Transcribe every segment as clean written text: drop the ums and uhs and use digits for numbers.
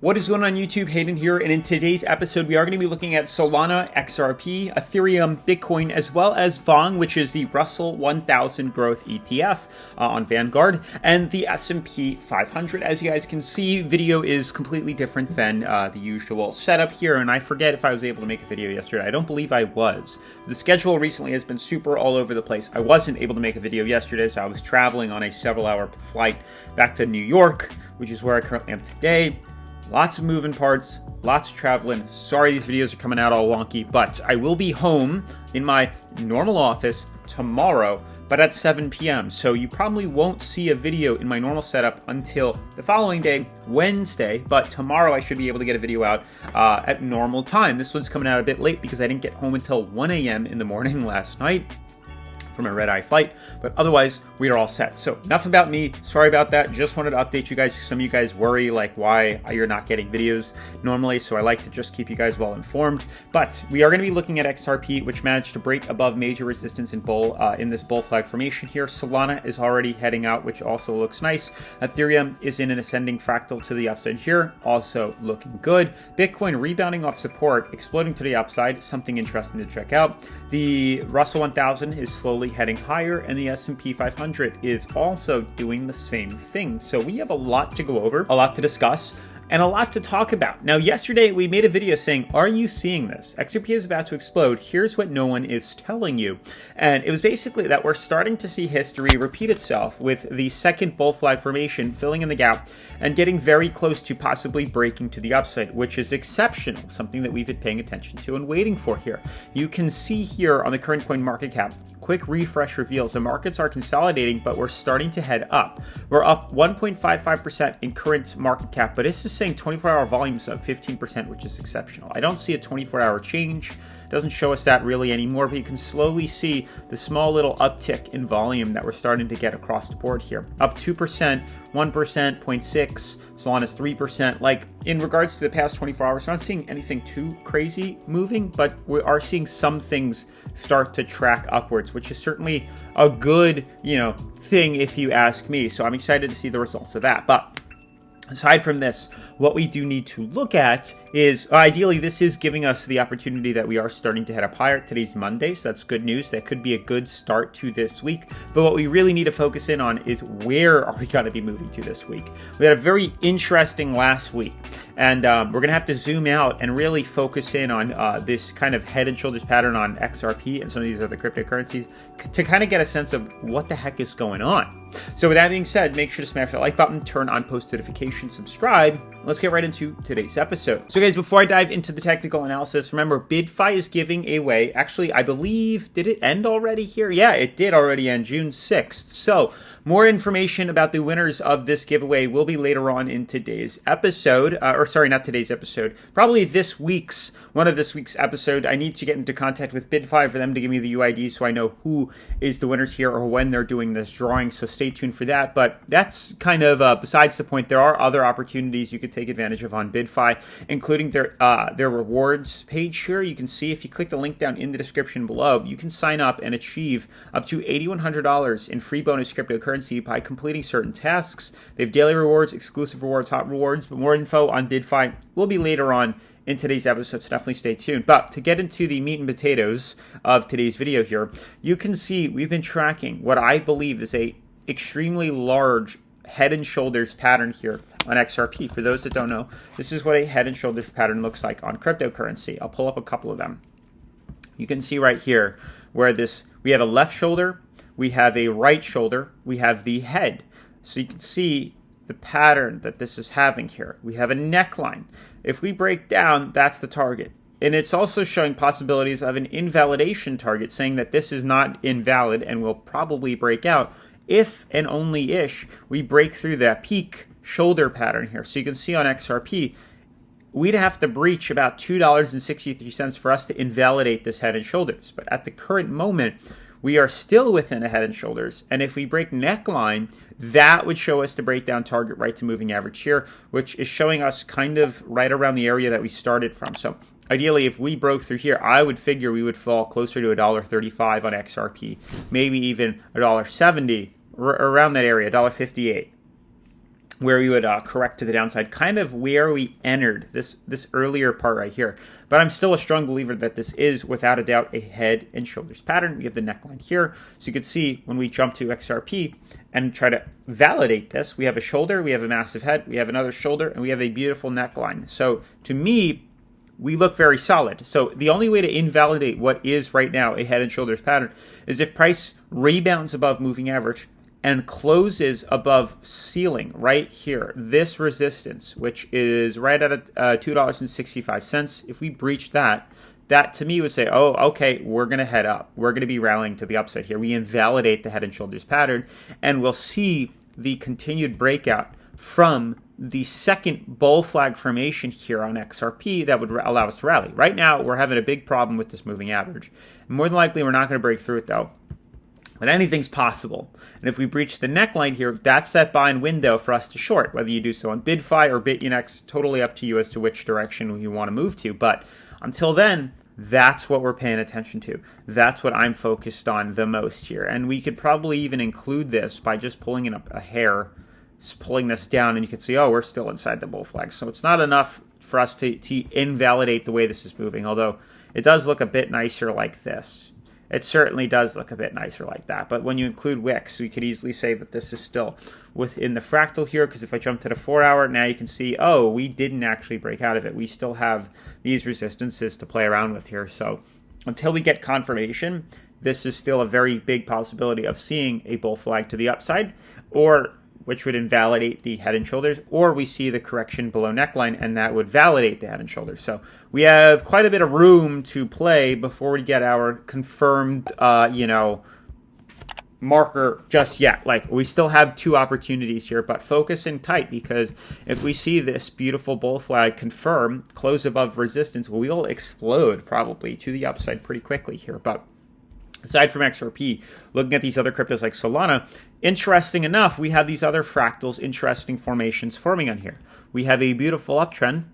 What is going on YouTube? Hayden here, and in today's episode we are going to be looking at Solana, XRP, Ethereum, Bitcoin, as well as VONG, which is the Russell 1000 Growth ETF on Vanguard, and the S&P 500. As you guys can see, video is completely different than the usual setup here, and I forget if I was able to make a video yesterday. I don't believe I was. The schedule recently has been super all over the place. I wasn't able to make a video yesterday, so I was traveling on a several-hour flight back to New York, which is where I currently am today. Lots of moving parts, lots of traveling. Sorry these videos are coming out all wonky, but I will be home in my normal office tomorrow, but at 7 p.m. So you probably won't see a video in my normal setup until the following day, Wednesday, but tomorrow I should be able to get a video out at normal time. This one's coming out a bit late because I didn't get home until 1 a.m. in the morning last night from a red-eye flight, but otherwise we are all set. So enough about me. Sorry about that. Just wanted to update you guys. Some of you guys worry like why you're not getting videos normally, so I like to just keep you guys well informed. But we are going to be looking at XRP, which managed to break above major resistance in this bull flag formation here. Solana is already heading out, which also looks nice. Ethereum is in an ascending fractal to the upside here, also looking good. Bitcoin rebounding off support, exploding to the upside, something interesting to check out. The Russell 1000 is slowly heading higher, and the S&P 500 is also doing the same thing. So we have a lot to go over, a lot to discuss, and a lot to talk about. Now, yesterday we made a video saying, are you seeing this? XRP is about to explode. Here's what no one is telling you. And it was basically that we're starting to see history repeat itself with the second bull flag formation filling in the gap and getting very close to possibly breaking to the upside, which is exceptional, something that we've been paying attention to and waiting for here. You can see here on the current coin market cap, quick refresh reveals the markets are consolidating, but we're starting to head up. We're up 1.55% in current market cap, but this is saying 24-hour volumes up 15%, which is exceptional. I don't see a 24-hour change. It doesn't show us that really anymore, but you can slowly see the small little uptick in volume that we're starting to get across the board here. Up 2%, 1%, 0.6%, Solana's 3%. Like, in regards to the past 24 hours, we're not seeing anything too crazy moving, but we are seeing some things start to track upwards, which is certainly a good, thing if you ask me. So I'm excited to see the results of that. But aside from this, what we do need to look at is, ideally, this is giving us the opportunity that we are starting to head up higher. Today's Monday, so that's good news. That could be a good start to this week. But what we really need to focus in on is where are we going to be moving to this week? We had a very interesting last week, and we're going to have to zoom out and really focus in on this kind of head and shoulders pattern on XRP and some of these other cryptocurrencies to kind of get a sense of what the heck is going on. So with that being said, make sure to smash that like button, turn on post notifications, subscribe. Let's get right into today's episode. So guys, before I dive into the technical analysis, remember BitFi is giving away, actually, I believe, did it end already here? Yeah, it did already end June 6th. So more information about the winners of this giveaway will be later on in today's episode, not today's episode, probably one of this week's episode. I need to get into contact with BitFi for them to give me the UID so I know who is the winners here or when they're doing this drawing. So stay tuned for that. But that's kind of besides the point. There are other opportunities you could take advantage of on BitFi, including their rewards page here. You can see if you click the link down in the description below, you can sign up and achieve up to $8,100 in free bonus cryptocurrency by completing certain tasks. They have daily rewards, exclusive rewards, hot rewards, but more info on BitFi will be later on in today's episode, so definitely stay tuned. But to get into the meat and potatoes of today's video here, you can see we've been tracking what I believe is a extremely large head and shoulders pattern here on XRP. For those that don't know, this is what a head and shoulders pattern looks like on cryptocurrency. I'll pull up a couple of them. You can see right here where we have a left shoulder, we have a right shoulder, we have the head. So you can see the pattern that this is having here. We have a neckline. If we break down, that's the target. And it's also showing possibilities of an invalidation target, saying that this is not invalid and will probably break out if and only if we break through that peak shoulder pattern here. So you can see on XRP, we'd have to breach about $2.63 for us to invalidate this head and shoulders. But at the current moment, we are still within a head and shoulders. And if we break neckline, that would show us the breakdown target right to moving average here, which is showing us kind of right around the area that we started from. So ideally, if we broke through here, I would figure we would fall closer to $1.35 on XRP, maybe even $1.70, around that area, $1.58. where we would correct to the downside, kind of where we entered this earlier part right here. But I'm still a strong believer that this is, without a doubt, a head and shoulders pattern. We have the neckline here. So you can see when we jump to XRP and try to validate this, we have a shoulder, we have a massive head, we have another shoulder, and we have a beautiful neckline. So to me, we look very solid. So the only way to invalidate what is right now a head and shoulders pattern is if price rebounds above moving average and closes above ceiling right here, this resistance, which is right at $2.65. If we breach that, that to me would say, oh, okay, we're going to head up. We're going to be rallying to the upside here. We invalidate the head and shoulders pattern, and we'll see the continued breakout from the second bull flag formation here on XRP that would allow us to rally. Right now, we're having a big problem with this moving average. More than likely, we're not going to break through it, though. But anything's possible. And if we breach the neckline here, that's that buying window for us to short, whether you do so on BidFi or BitUnex, totally up to you as to which direction you want to move to. But until then, that's what we're paying attention to. That's what I'm focused on the most here. And we could probably even include this by just pulling it up a hair, pulling this down, and you can see, oh, we're still inside the bull flag. So it's not enough for us to invalidate the way this is moving, although it does look a bit nicer like this. It certainly does look a bit nicer like that. But when you include wicks, we could easily say that this is still within the fractal here, because if I jump to the 4 hour, now you can see, oh, we didn't actually break out of it. We still have these resistances to play around with here. So until we get confirmation, this is still a very big possibility of seeing a bull flag to the upside, or which would invalidate the head and shoulders, or we see the correction below neckline, and that would validate the head and shoulders. So we have quite a bit of room to play before we get our confirmed, marker just yet. Like, we still have 2 opportunities here, but focus in tight, because if we see this beautiful bull flag confirm, close above resistance, we'll explode probably to the upside pretty quickly here. But aside from XRP, looking at these other cryptos like Solana, interesting enough, we have these other fractals, interesting formations forming on here. We have a beautiful uptrend,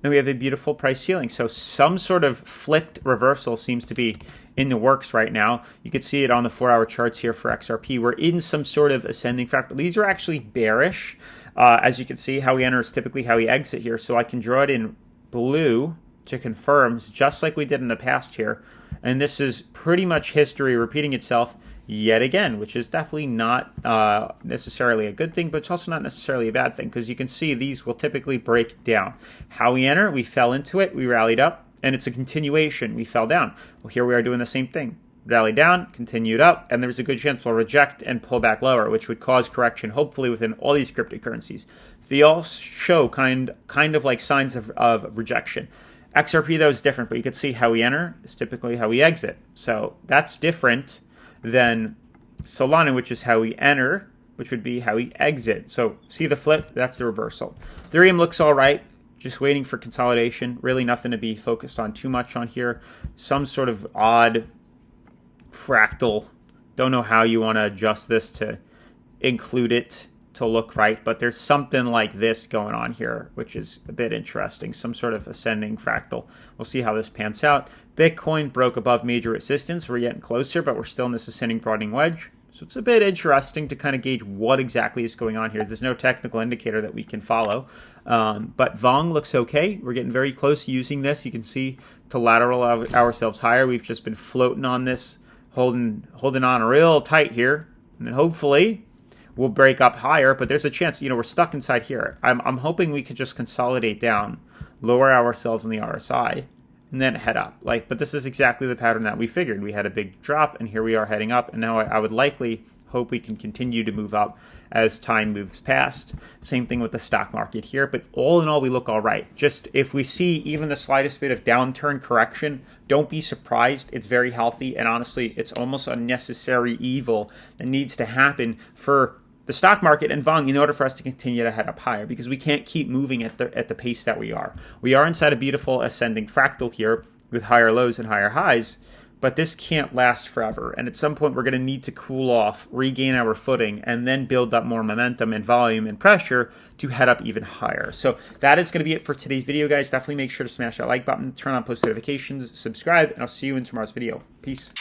and we have a beautiful price ceiling. So some sort of flipped reversal seems to be in the works right now. You can see it on the 4 hour charts here for XRP. We're in some sort of ascending fractal. These are actually bearish. As you can see, how we enter is typically how we exit here. So I can draw it in blue to confirm, just like we did in the past here. And this is pretty much history repeating itself yet again, which is definitely not necessarily a good thing, but it's also not necessarily a bad thing, because you can see these will typically break down. How we enter, we fell into it, we rallied up, and it's a continuation. We fell down. Well, here we are doing the same thing. Rallied down, continued up, and there's a good chance we'll reject and pull back lower, which would cause correction, hopefully, within all these cryptocurrencies. They all show kind of like signs of rejection. XRP, though, is different, but you can see how we enter is typically how we exit. So that's different than Solana, which is how we enter, which would be how we exit. So see the flip? That's the reversal. Ethereum looks all right. Just waiting for consolidation. Really nothing to be focused on too much on here. Some sort of odd fractal. Don't know how you want to adjust this to include it to look right, but there's something like this going on here, which is a bit interesting. Some sort of ascending fractal. We'll see how this pans out. Bitcoin broke above major resistance. We're getting closer, but we're still in this ascending broadening wedge. So it's a bit interesting to kind of gauge what exactly is going on here. There's no technical indicator that we can follow. But Vong looks okay. We're getting very close to using this. You can see to lateral ourselves higher. We've just been floating on this, holding on real tight here. And then hopefully we'll break up higher, but there's a chance, we're stuck inside here. I'm hoping we could just consolidate down, lower ourselves in the RSI, and then head up. But this is exactly the pattern that we figured. We had a big drop, and here we are heading up, and now I would likely hope we can continue to move up as time moves past. Same thing with the stock market here, but all in all, we look all right. Just if we see even the slightest bit of downturn correction, don't be surprised. It's very healthy, and honestly, it's almost a necessary evil that needs to happen for the stock market and Vong in order for us to continue to head up higher, because we can't keep moving at the pace that we are. We are inside a beautiful ascending fractal here with higher lows and higher highs, but this can't last forever. And at some point, we're going to need to cool off, regain our footing, and then build up more momentum and volume and pressure to head up even higher. So that is going to be it for today's video, guys. Definitely make sure to smash that like button, turn on post notifications, subscribe, and I'll see you in tomorrow's video. Peace.